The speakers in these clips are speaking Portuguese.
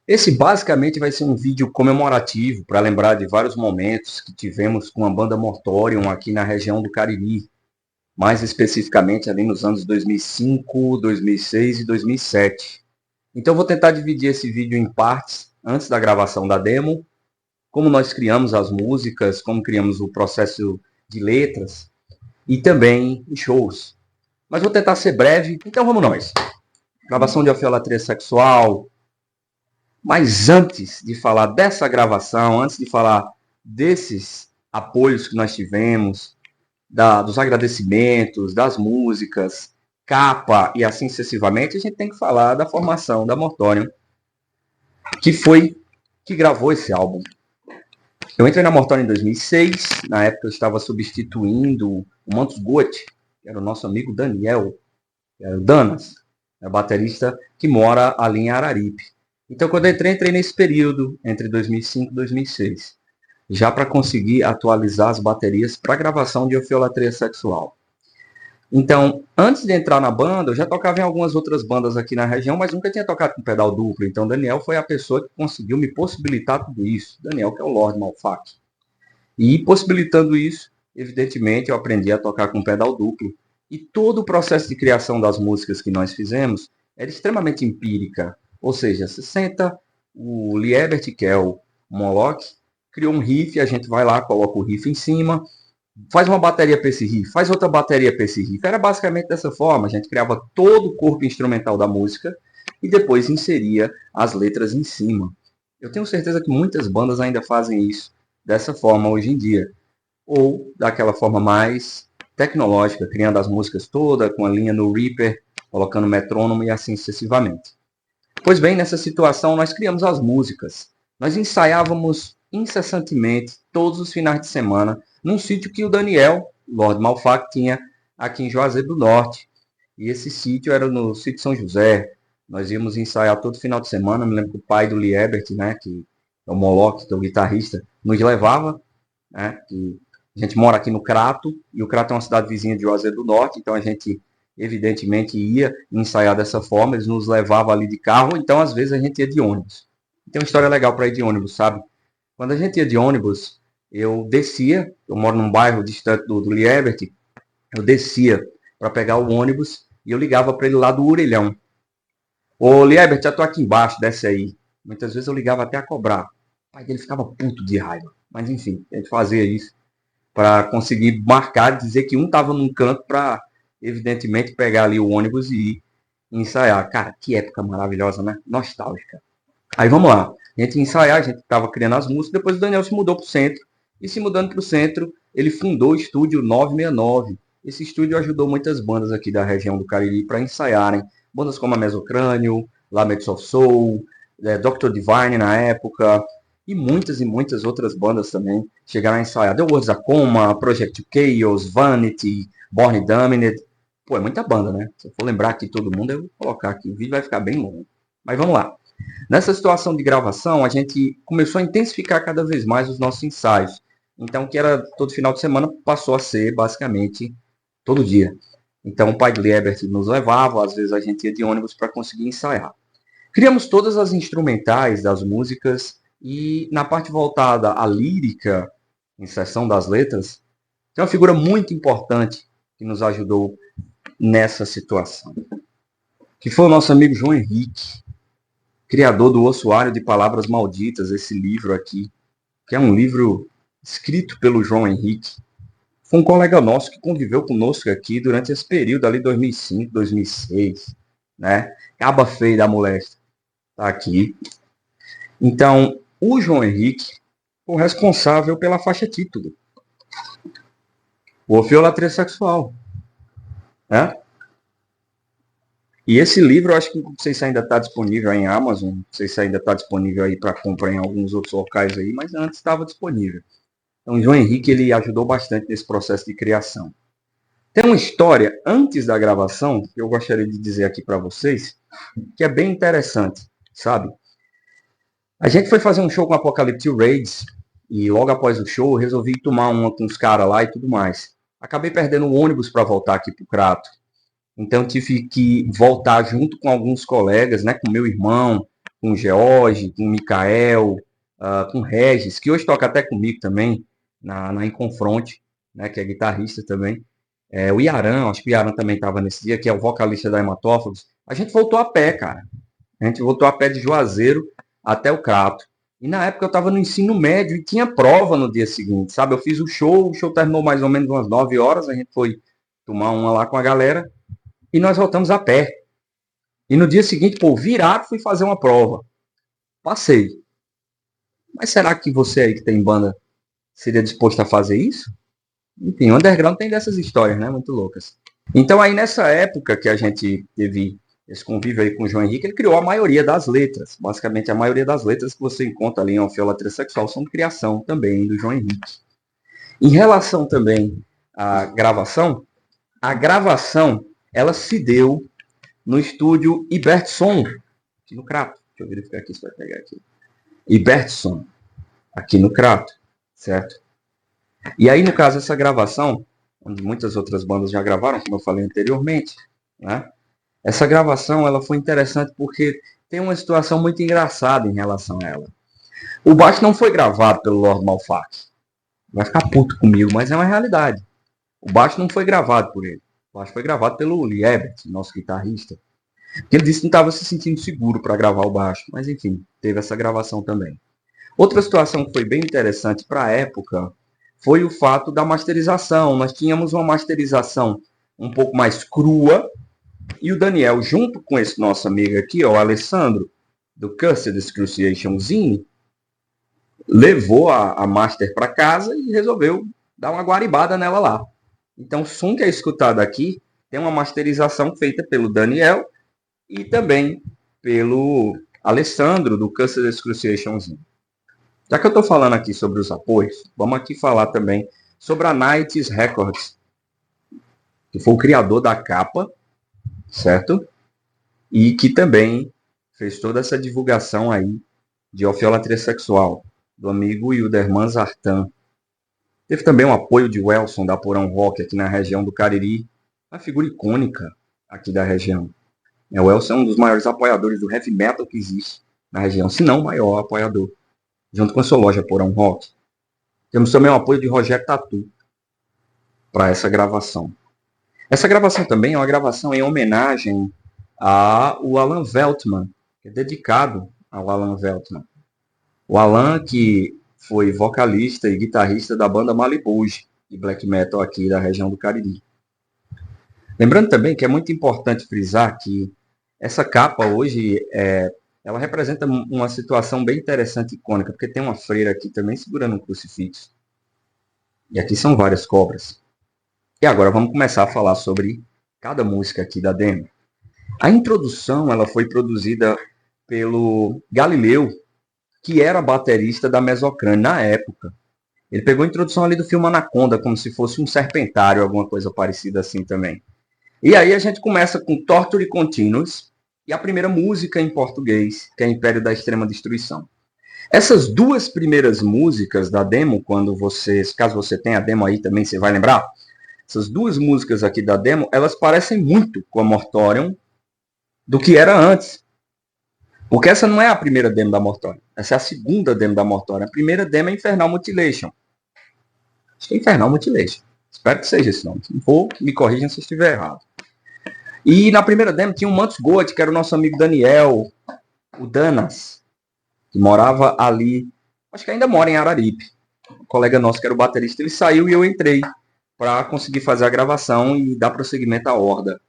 Esse basicamente vai ser um vídeo comemorativo para lembrar de vários momentos que tivemos com a banda Mortorium aqui na região do Cariri, mais especificamente ali nos anos 2005, 2006 e 2007. Então vou tentar dividir esse vídeo em partes antes da gravação da demo, como nós criamos as músicas, como criamos o processo de letras e também os shows. Mas vou tentar ser breve, então vamos nós. Gravação de Ofelatria Sexual. Mas antes de falar dessa gravação, antes de falar desses apoios que nós tivemos, dos agradecimentos, das músicas, capa e assim sucessivamente, a gente tem que falar da formação da Mortorium, que gravou esse álbum. Eu entrei na Mortorium em 2006, na época eu estava substituindo o Mantos Gotti, que era o nosso amigo Daniel, que era o Danas, baterista que mora ali em Araripe. Então, quando eu entrei nesse período, entre 2005 e 2006, já para conseguir atualizar as baterias para gravação de Ofelatria Sexual. Então, antes de entrar na banda, eu já tocava em algumas outras bandas aqui na região, mas nunca tinha tocado com pedal duplo. Então, Daniel foi a pessoa que conseguiu me possibilitar tudo isso. Daniel, que é o Lord Malfatti. E, possibilitando isso, evidentemente, eu aprendi a tocar com pedal duplo. E todo o processo de criação das músicas que nós fizemos era extremamente empírica. Ou seja, se senta o Liebert, que é o Moloch, criou um riff, a gente vai lá, coloca o riff em cima, faz uma bateria para esse riff, faz outra bateria para esse riff. Era basicamente dessa forma, a gente criava todo o corpo instrumental da música e depois inseria as letras em cima. Eu tenho certeza que muitas bandas ainda fazem isso dessa forma hoje em dia. Ou daquela forma mais tecnológica, criando as músicas todas, com a linha no Reaper, colocando metrônomo e assim sucessivamente. Pois bem, nessa situação nós criamos as músicas. Nós ensaiávamos incessantemente, todos os finais de semana, num sítio que o Daniel, Lord Malfatti, tinha aqui em Juazeiro do Norte. E esse sítio era no sítio São José. Nós íamos ensaiar todo final de semana. Me lembro que o pai do Liebert, né, que é o Moloch, que é o guitarrista, nos levava. Né, que a gente mora aqui no Crato, e o Crato é uma cidade vizinha de Juazeiro do Norte, então a gente evidentemente ia ensaiar dessa forma, eles nos levavam ali de carro, então às vezes a gente ia de ônibus. Tem uma história legal para ir de ônibus, sabe? Quando a gente ia de ônibus, eu descia, eu moro num bairro distante do Liebert, eu descia para pegar o ônibus e eu ligava para ele lá do Orelhão. Ô Liebert, já tô aqui embaixo, desce aí. Muitas vezes eu ligava até a cobrar. O pai dele ficava puto de raiva. Mas enfim, a gente fazia isso para conseguir marcar, dizer que um estava num canto para, evidentemente, pegar ali o ônibus e ir ensaiar. Cara, que época maravilhosa, né? Nostálgica. Aí vamos lá. A gente ia ensaiar, a gente estava criando as músicas, depois o Daniel se mudou para o centro. E se mudando para o centro, ele fundou o estúdio 969. Esse estúdio ajudou muitas bandas aqui da região do Cariri para ensaiarem. Bandas como a Mesocrânio, Laments of Soul, Dr. Divine na época, e muitas outras bandas também chegaram a ensaiar. The Words Acoma, Project Chaos, Vanity, Born Dominant. Pô, é muita banda, né? Se eu for lembrar aqui todo mundo, eu vou colocar aqui. O vídeo vai ficar bem longo. Mas vamos lá. Nessa situação de gravação, a gente começou a intensificar cada vez mais os nossos ensaios. Então, que era todo final de semana, passou a ser basicamente todo dia. Então, o pai de Liebert nos levava, às vezes a gente ia de ônibus para conseguir ensaiar. Criamos todas as instrumentais das músicas e na parte voltada à lírica, em seção das letras, tem uma figura muito importante que nos ajudou nessa situação, que foi o nosso amigo João Henrique, criador do Ossuário de Palavras Malditas, esse livro aqui, que é um livro escrito pelo João Henrique. Foi um colega nosso que conviveu conosco aqui durante esse período ali, 2005, 2006, né? Caba feio da moléstia. Tá aqui. Então, o João Henrique foi o responsável pela faixa título. O Ofelatria Sexual. Né? E esse livro, eu acho que não sei se ainda está disponível aí em Amazon, não sei se ainda está disponível aí para comprar em alguns outros locais aí, mas antes estava disponível. Então, o João Henrique, ele ajudou bastante nesse processo de criação. Tem uma história antes da gravação que eu gostaria de dizer aqui para vocês, que é bem interessante, sabe? A gente foi fazer um show com Apocalyptic Raids e logo após o show eu resolvi tomar uma com os caras lá e tudo mais. Acabei perdendo o ônibus para voltar aqui pro Crato. Então tive que voltar junto com alguns colegas, né, com meu irmão, com o George, com o Mikael, com o Regis, que hoje toca até comigo também, na Inconfronte, né, que é guitarrista também. O Yaran, acho que o Yaran também estava nesse dia, que é o vocalista da Hematófagos. A gente voltou a pé, cara. A gente voltou a pé de Juazeiro até o Crato. E na época eu estava no ensino médio e tinha prova no dia seguinte, sabe? Eu fiz o show terminou mais ou menos umas 9 horas, a gente foi tomar uma lá com a galera e nós voltamos a pé. E no dia seguinte, pô, virado, fui fazer uma prova. Passei. Mas será que você aí que tem banda seria disposto a fazer isso? Enfim, o underground tem dessas histórias, né? Muito loucas. Então aí nessa época que a gente teve esse convívio aí com o João Henrique, ele criou a maioria das letras. Basicamente, a maioria das letras que você encontra ali em Orfeolatria Sexual são de criação também do João Henrique. Em relação também à gravação, a gravação, ela se deu no estúdio Ibertson, aqui no Crato. Deixa eu verificar aqui se vai pegar aqui. Ibertson, aqui no Crato, certo? E aí, no caso, essa gravação, onde muitas outras bandas já gravaram, como eu falei anteriormente, né? Essa gravação ela foi interessante porque tem uma situação muito engraçada em relação a ela. O baixo não foi gravado pelo Lord Malfatti. Vai ficar puto comigo, mas é uma realidade. O baixo não foi gravado por ele. O baixo foi gravado pelo Lee Ebert, nosso guitarrista. Ele disse que não estava se sentindo seguro para gravar o baixo, mas enfim, teve essa gravação também. Outra situação que foi bem interessante para a época foi o fato da masterização. Nós tínhamos uma masterização um pouco mais crua, e o Daniel, junto com esse nosso amigo aqui, ó, o Alessandro, do Cursed Excruciation Zine, levou a master para casa e resolveu dar uma guaribada nela lá. Então, o som que é escutado aqui tem uma masterização feita pelo Daniel e também pelo Alessandro, do Cursed Excruciation Zine. Já que eu estou falando aqui sobre os apoios, vamos aqui falar também sobre a Nights Records, que foi o criador da capa, certo? E que também fez toda essa divulgação aí de Orfeolatria Sexual, do amigo Hilderman Zartan. Teve também o apoio de Welson, da Porão Rock, aqui na região do Cariri, uma figura icônica aqui da região. O Welson é um dos maiores apoiadores do heavy metal que existe na região, se não o maior apoiador, junto com a sua loja Porão Rock. Temos também o apoio de Rogério Tatu para essa gravação. Essa gravação também é uma gravação em homenagem ao Alan Veltman, que é dedicado ao Alan Veltman. O Alan, que foi vocalista e guitarrista da banda Malibuge, de black metal aqui da região do Cariri. Lembrando também que é muito importante frisar que essa capa hoje, ela representa uma situação bem interessante e icônica, porque tem uma freira aqui também segurando um crucifixo. E aqui são várias cobras. E agora vamos começar a falar sobre cada música aqui da demo. A introdução ela foi produzida pelo Galileu, que era baterista da Mesocrane na época. Ele pegou a introdução ali do filme Anaconda, como se fosse um serpentário, alguma coisa parecida assim também. E aí a gente começa com Torture Continuous e a primeira música em português, que é Império da Extrema Destruição. Essas duas primeiras músicas da demo, caso você tenha a demo aí também, você vai lembrar, essas duas músicas aqui da demo, elas parecem muito com a Mortorium do que era antes. Porque essa não é a primeira demo da Mortorium. Essa é a segunda demo da Mortorium. A primeira demo é Infernal Mutilation. Acho que é Infernal Mutilation. Espero que seja esse nome. Se não for, me corrijam se eu estiver errado. E na primeira demo tinha o Mantos Goat, que era o nosso amigo Daniel, o Danas, que morava ali, acho que ainda mora em Araripe. Um colega nosso que era o baterista, ele saiu e eu entrei para conseguir fazer a gravação e dar prosseguimento à horda.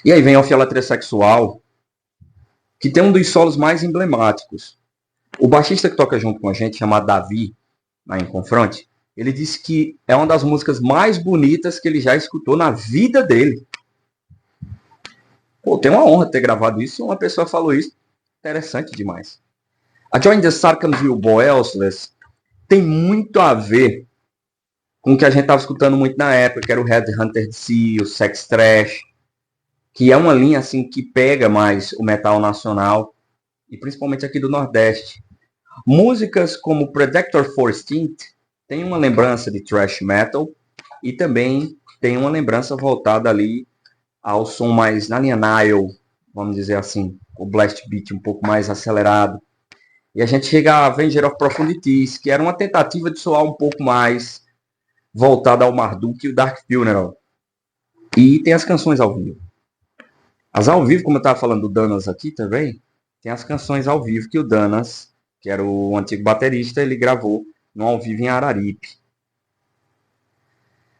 E aí vem a Orfeolatria Sexual, que tem um dos solos mais emblemáticos. O baixista que toca junto com a gente, chamado Davi, lá em Confronte, ele disse que é uma das músicas mais bonitas que ele já escutou na vida dele. Pô, tem uma honra ter gravado isso, uma pessoa falou isso, interessante demais. A Join the Sarkamville Boelsless tem muito a ver com o que a gente estava escutando muito na época, que era o Headhunter DC, o Sex Trash, que é uma linha assim que pega mais o metal nacional, e principalmente aqui do Nordeste. Músicas como Predictor for Stint tem uma lembrança de thrash metal, e também tem uma lembrança voltada ali ao som mais na linha Nile, vamos dizer assim, o blast beat um pouco mais acelerado. E a gente chega a Avenger of Profundities, que era uma tentativa de soar um pouco mais voltada ao Marduk e o Dark Funeral. E tem as canções ao vivo. As ao vivo, como eu estava falando do Danas aqui também, tem as canções ao vivo que o Danas, que era o antigo baterista, ele gravou no ao vivo em Araripe.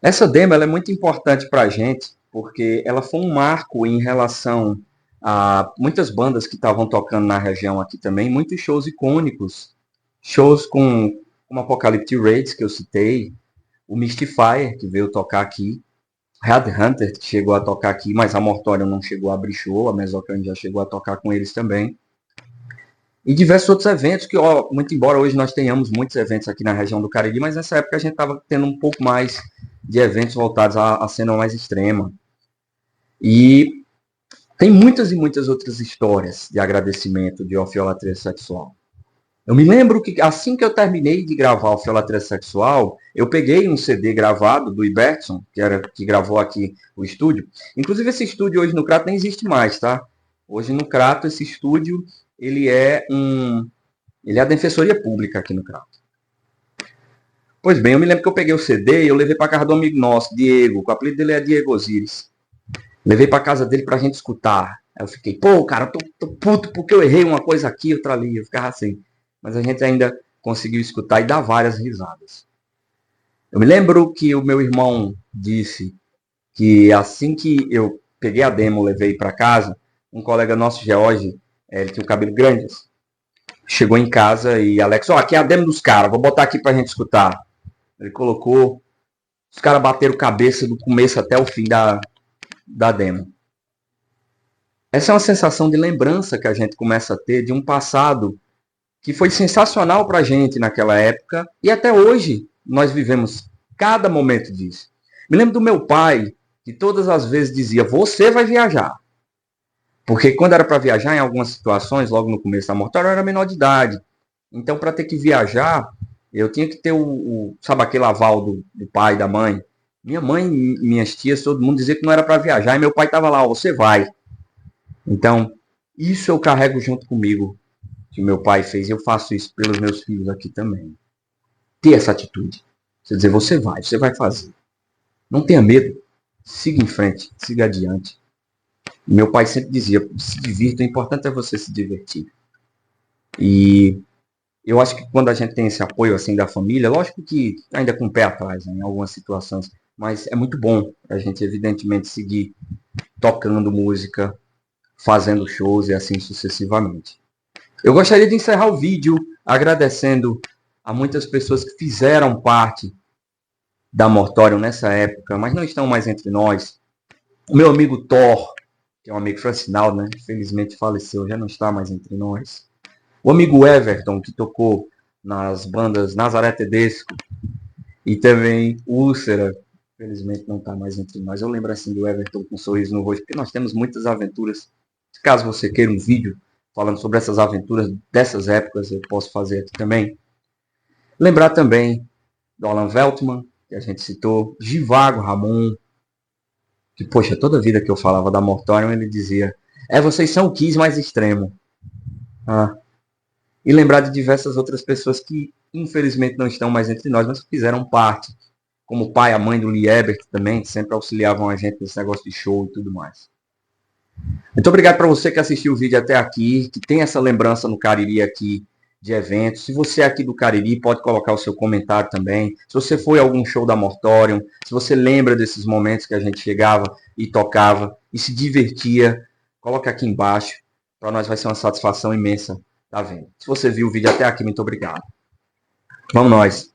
Essa demo ela é muito importante para a gente, porque ela foi um marco em relação a muitas bandas que estavam tocando na região aqui também, muitos shows icônicos, shows como Apocalyptic Raids, que eu citei, o Mystifier, que veio tocar aqui, Headhunter, que chegou a tocar aqui, mas a Mortorium não chegou a abrir show, a Mesocrine já chegou a tocar com eles também. E diversos outros eventos que, muito embora hoje nós tenhamos muitos eventos aqui na região do Cariri, mas nessa época a gente estava tendo um pouco mais de eventos voltados à cena mais extrema. E tem muitas e muitas outras histórias de agradecimento de Orfeolatria Sexual. Eu me lembro que assim que eu terminei de gravar Orfeolatria Sexual, eu peguei um CD gravado do Ibertson, que gravou aqui o estúdio. Inclusive esse estúdio hoje no Crato nem existe mais, tá? Hoje no Crato esse estúdio ele é a Defensoria Pública aqui no Crato. Pois bem, eu me lembro que eu peguei o CD e eu levei para casa do amigo nosso, Diego, o apelido dele é Diego Osiris. Levei para casa dele pra gente escutar. Aí eu fiquei, pô, cara, tô puto porque eu errei uma coisa aqui, outra ali. Eu ficava assim. Mas a gente ainda conseguiu escutar e dar várias risadas. Eu me lembro que o meu irmão disse que assim que eu peguei a demo, levei para casa, um colega nosso, George, ele tinha o cabelo grande, chegou em casa e Alex, aqui é a demo dos caras, vou botar aqui pra gente escutar. Ele colocou, os caras bateram cabeça do começo até o fim da demo. Essa é uma sensação de lembrança que a gente começa a ter de um passado que foi sensacional pra gente naquela época e até hoje nós vivemos cada momento disso. Me lembro do meu pai, que todas as vezes dizia, você vai viajar. Porque quando era para viajar, em algumas situações, logo no começo da Mortória, eu era menor de idade. Então, para ter que viajar, eu tinha que ter sabe, aquele aval do pai, da mãe. Minha mãe, minhas tias, todo mundo dizia que não era para viajar. E meu pai estava lá, você vai. Então, isso eu carrego junto comigo, que meu pai fez. E eu faço isso pelos meus filhos aqui também. Ter essa atitude. Você dizer, você vai fazer. Não tenha medo. Siga em frente, siga adiante. Meu pai sempre dizia, se divirta, o importante é você se divertir. E eu acho que quando a gente tem esse apoio assim da família, lógico que ainda com o pé atrás, né, em algumas situações, mas é muito bom a gente evidentemente seguir tocando música, fazendo shows e assim sucessivamente. Eu gostaria de encerrar o vídeo agradecendo a muitas pessoas que fizeram parte da Mortorium nessa época, mas não estão mais entre nós. O meu amigo Thor, que é um amigo Francinaldo, né? Infelizmente faleceu, já não está mais entre nós. O amigo Everton, que tocou nas bandas Nazaré Tedesco, e também Úlcera, infelizmente não está mais entre nós. Eu lembro assim do Everton com um sorriso no rosto, porque nós temos muitas aventuras. Caso você queira um vídeo falando sobre essas aventuras dessas épocas, eu posso fazer aqui também. Lembrar também do Alan Veltman, que a gente citou, Givago Ramon, que, poxa, toda a vida que eu falava da Mortorium, ele dizia, vocês são o Kiss mais extremo. E lembrar de diversas outras pessoas que, infelizmente, não estão mais entre nós, mas que fizeram parte. Como o pai e a mãe do Lee Ebert também, que sempre auxiliavam a gente nesse negócio de show e tudo mais. Muito obrigado para você que assistiu o vídeo até aqui, que tem essa lembrança no Cariri aqui de eventos. Se você é aqui do Cariri, pode colocar o seu comentário também. Se você foi a algum show da Mortorium, se você lembra desses momentos que a gente chegava e tocava e se divertia, coloca aqui embaixo. Para nós vai ser uma satisfação imensa, tá vendo? Se você viu o vídeo até aqui, muito obrigado. Vamos nós.